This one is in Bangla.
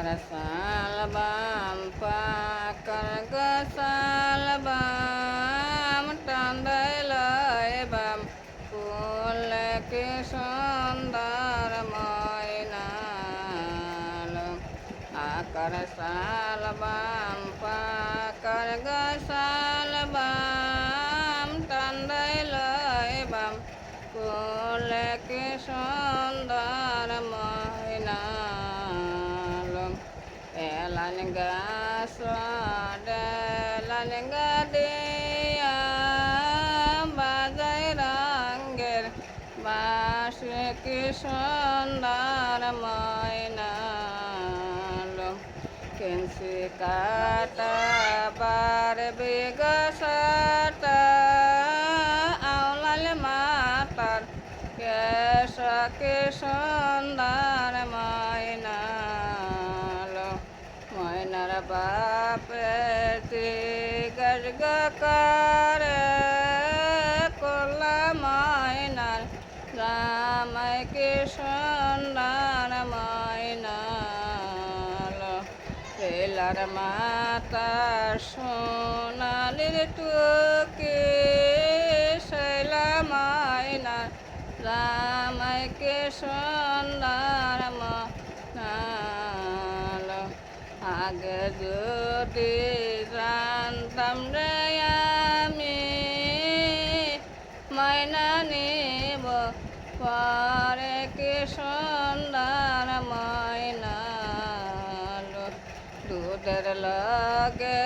कर सालबाम पाकर गसालबाम টান্দাইলাইবাম ফুলকে সুন্দর ময়নাল আকার সালবাম পাকার গসালবাম টান্দাইলাইবাম ফুলকে সুন্দর ময়নাল এলান গাছ ডেলান গাদিয়া বাজায় রঙের বাঁশি কি সুন্দর ময়নাল কেনসি কাটা বার বিগসাটা আওলাল মাতার কেশ কি সুন্দর ময়নাল ময়নার বাপেটি গজ করে কোলা ময়নার জামাই কি সুন্দর ময়নাল রেলার মাতা সোনালির টুকি শৈলা ময়নার জামাই কি সুন্দর ময়নাল আগে যদি জানতাম রে আমি ময়না নিব পরে কি সুন্দর ময়নাল দুধের লগে